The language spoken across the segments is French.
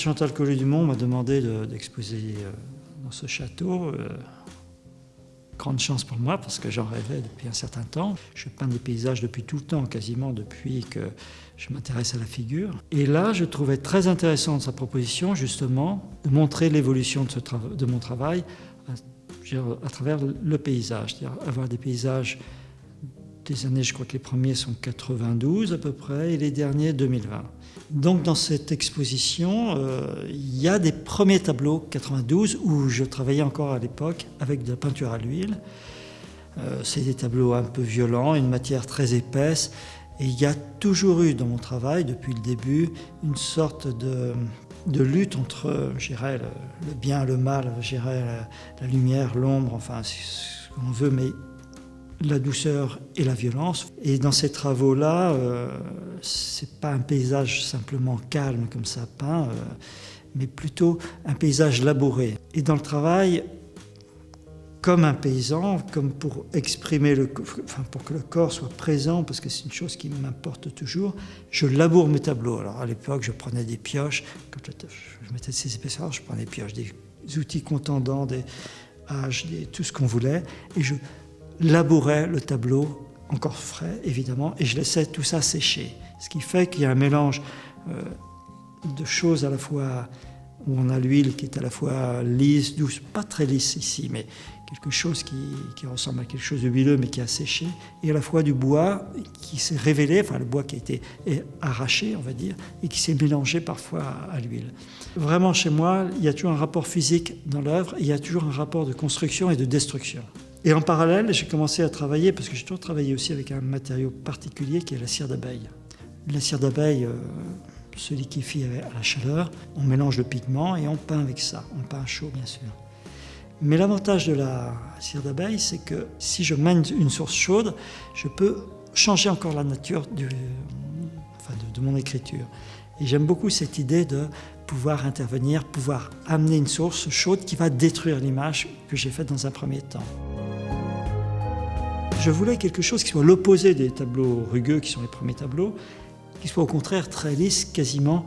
Chantal Collé-Dumont m'a demandé d'exposer dans ce château, grande chance pour moi parce que j'en rêvais depuis un certain temps. Je peins des paysages depuis tout le temps, quasiment depuis que je m'intéresse à la figure. Et là, je trouvais très intéressant sa proposition, justement, de montrer l'évolution de mon travail à travers le paysage, c'est-à-dire avoir des paysages des années, je crois que les premiers sont 92 à peu près, et les derniers 2020. Donc dans cette exposition, il y a des premiers tableaux 92 où je travaillais encore à l'époque avec de la peinture à l'huile. C'est des tableaux un peu violents, une matière très épaisse, et il y a toujours eu dans mon travail, depuis le début, une sorte de lutte entre, je dirais, le bien et le mal, je dirais, la lumière, l'ombre, enfin, ce qu'on veut, mais la douceur et la violence. Et dans ces travaux-là, c'est pas un paysage simplement calme comme ça peint, mais plutôt un paysage labouré. Et dans le travail, comme un paysan, comme pour exprimer pour que le corps soit présent, parce que c'est une chose qui m'importe toujours, je laboure mes tableaux. Alors à l'époque, je prenais des pioches, quand je mettais ces épaisseurs, je prenais des pioches, des outils contendants, des haches, tout ce qu'on voulait, et je labourais le tableau, encore frais évidemment, et je laissais tout ça sécher. Ce qui fait qu'il y a un mélange de choses à la fois où on a l'huile qui est à la fois lisse, douce, pas très lisse ici, mais quelque chose qui ressemble à quelque chose de huileux mais qui a séché, et à la fois du bois qui s'est révélé, enfin le bois qui a été arraché, on va dire, et qui s'est mélangé parfois à l'huile. Vraiment chez moi, il y a toujours un rapport physique dans l'œuvre, et il y a toujours un rapport de construction et de destruction. Et en parallèle, j'ai commencé à travailler, parce que j'ai toujours travaillé aussi avec un matériau particulier qui est la cire d'abeille. La cire d'abeille se liquéfie à la chaleur, on mélange le pigment et on peint avec ça. On peint chaud, bien sûr. Mais l'avantage de la cire d'abeille, c'est que si je mène une source chaude, je peux changer encore la nature de mon écriture. Et j'aime beaucoup cette idée de pouvoir intervenir, pouvoir amener une source chaude qui va détruire l'image que j'ai faite dans un premier temps. Je voulais quelque chose qui soit l'opposé des tableaux rugueux qui sont les premiers tableaux, qui soit au contraire très lisse, quasiment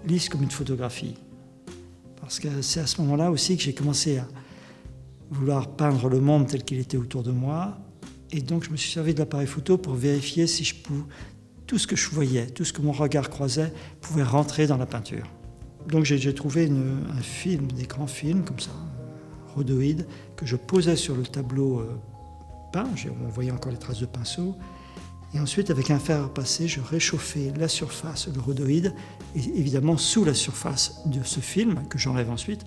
lisse comme une photographie. Parce que c'est à ce moment-là aussi que j'ai commencé à vouloir peindre le monde tel qu'il était autour de moi. Et donc je me suis servi de l'appareil photo pour vérifier si tout ce que je voyais, tout ce que mon regard croisait, pouvait rentrer dans la peinture. Donc j'ai trouvé un film, des grands films comme ça, rhodoïdes, que je posais sur le tableau peint. On voyait encore les traces de pinceau. Et ensuite, avec un fer à repasser, je réchauffais la surface, le rhodoïde, et évidemment, sous la surface de ce film, que j'enlève ensuite,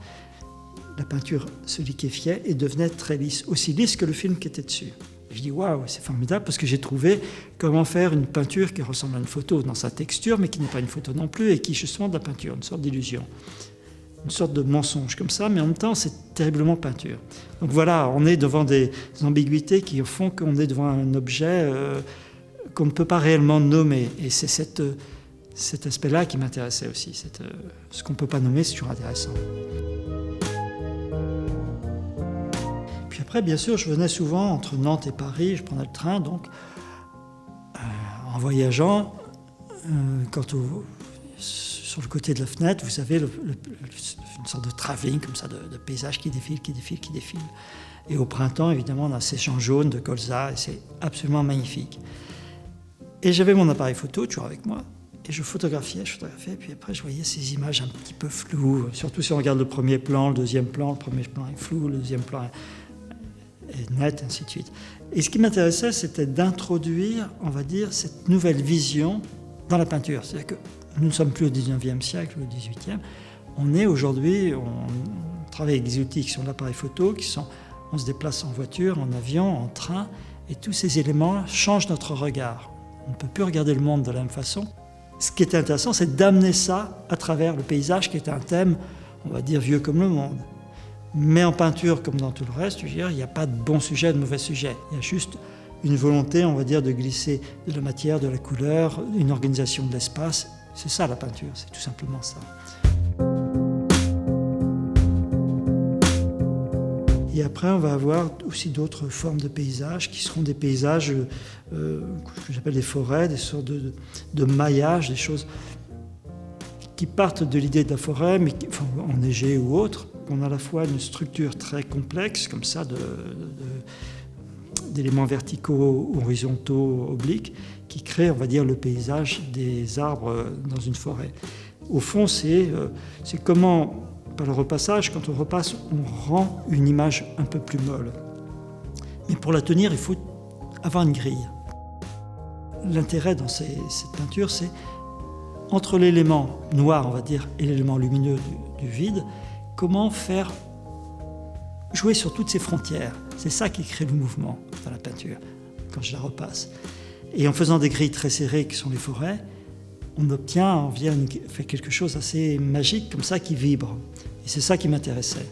la peinture se liquéfiait et devenait très lisse, aussi lisse que le film qui était dessus. Je dis waouh, c'est formidable, parce que j'ai trouvé comment faire une peinture qui ressemble à une photo dans sa texture, mais qui n'est pas une photo non plus, et qui est justement de la peinture, une sorte d'illusion. Une sorte de mensonge comme ça, mais en même temps, c'est terriblement peinture. Donc voilà, on est devant des ambiguïtés qui font qu'on est devant un objet qu'on ne peut pas réellement nommer. Et c'est cet aspect-là qui m'intéressait aussi. Ce qu'on ne peut pas nommer, c'est toujours intéressant. Puis après, bien sûr, je venais souvent entre Nantes et Paris, je prenais le train, donc en voyageant, sur le côté de la fenêtre, vous avez une sorte de travelling comme ça, de paysage qui défile. Et au printemps, évidemment, on a ces champs jaunes de colza, et c'est absolument magnifique. Et j'avais mon appareil photo toujours avec moi, et je photographiais, et puis après je voyais ces images un petit peu floues, surtout si on regarde le premier plan, le deuxième plan, le premier plan est flou, le deuxième plan est net, ainsi de suite. Et ce qui m'intéressait, c'était d'introduire, on va dire, cette nouvelle vision dans la peinture. C'est-à-dire que nous ne sommes plus au 19e siècle, au 18e, on est aujourd'hui, on travaille avec des outils qui sont l'appareil photo, on se déplace en voiture, en avion, en train, et tous ces éléments changent notre regard. On ne peut plus regarder le monde de la même façon. Ce qui était intéressant, c'est d'amener ça à travers le paysage, qui est un thème, on va dire, vieux comme le monde. Mais en peinture, comme dans tout le reste, je veux dire, il n'y a pas de bon sujet, de mauvais sujet. Il y a juste une volonté, on va dire, de glisser de la matière, de la couleur, une organisation de l'espace. C'est ça la peinture, c'est tout simplement ça. Et après, on va avoir aussi d'autres formes de paysages qui seront des paysages que j'appelle des forêts, des sortes de maillages, des choses qui partent de l'idée de la forêt, mais enneigée ou autre. On a à la fois une structure très complexe, comme ça, d'éléments verticaux, horizontaux, obliques, qui créent, on va dire, le paysage des arbres dans une forêt. Au fond, c'est comment, par le repassage, quand on repasse, on rend une image un peu plus molle. Mais pour la tenir, il faut avoir une grille. L'intérêt dans cette peinture, c'est entre l'élément noir, on va dire, et l'élément lumineux du vide, comment faire jouer sur toutes ces frontières. C'est ça qui crée le mouvement dans la peinture, quand je la repasse. Et en faisant des grilles très serrées, qui sont les forêts, on fait quelque chose d'assez magique, comme ça, qui vibre. Et c'est ça qui m'intéressait.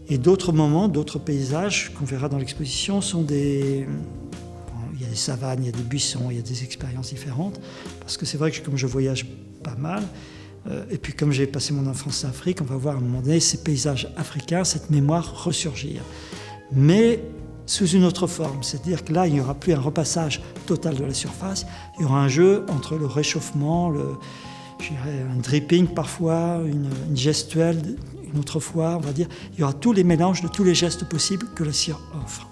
Et d'autres moments, d'autres paysages qu'on verra dans l'exposition sont il y a des savanes, il y a des buissons, il y a des expériences différentes. Parce que c'est vrai que comme je voyage pas mal, et puis comme j'ai passé mon enfance en Afrique, on va voir à un moment donné ces paysages africains, cette mémoire ressurgir. Mais sous une autre forme, c'est-à-dire que là, il n'y aura plus un repassage total de la surface, il y aura un jeu entre le réchauffement, un dripping parfois, une gestuelle, une autre fois, on va dire. Il y aura tous les mélanges de tous les gestes possibles que la cire offre.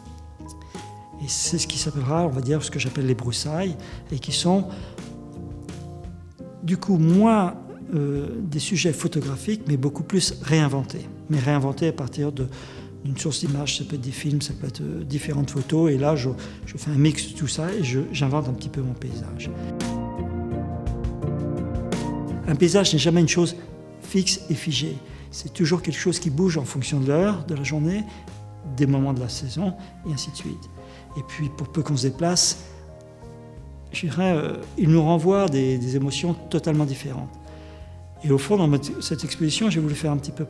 Et c'est ce qui s'appellera, on va dire, ce que j'appelle les broussailles, et qui sont du coup moins des sujets photographiques, mais beaucoup plus réinventés. Mais réinventés à partir d'une source d'image, ça peut être des films, ça peut être différentes photos, et là je fais un mix de tout ça et j'invente un petit peu mon paysage. Un paysage n'est jamais une chose fixe et figée. C'est toujours quelque chose qui bouge en fonction de l'heure, de la journée, des moments de la saison, et ainsi de suite. Et puis, pour peu qu'on se déplace, je dirais, il nous renvoie des émotions totalement différentes. Et au fond, dans cette exposition, j'ai voulu faire un petit peu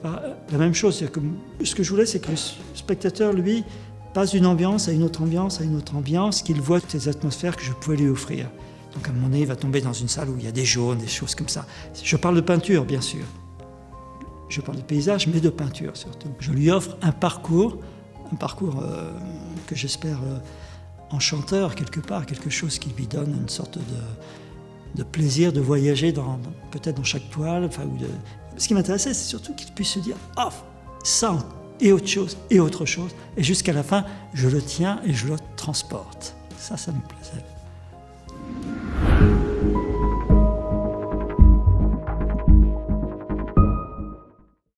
la même chose. C'est-à-dire que ce que je voulais, c'est que le spectateur, lui, passe d'une ambiance à une autre ambiance, à une autre ambiance, qu'il voit toutes les atmosphères que je pouvais lui offrir. Donc, à un moment donné, il va tomber dans une salle où il y a des jaunes, des choses comme ça. Je parle de peinture, bien sûr. Je parle de paysage, mais de peinture surtout. Je lui offre un parcours que j'espère enchanteur quelque part, quelque chose qui lui donne une sorte de plaisir de voyager peut-être dans chaque toile. Ce qui m'intéressait, c'est surtout qu'il puisse se dire « Ah, ça et autre chose, et autre chose ». Et jusqu'à la fin, je le tiens et je le transporte. Ça me plaisait.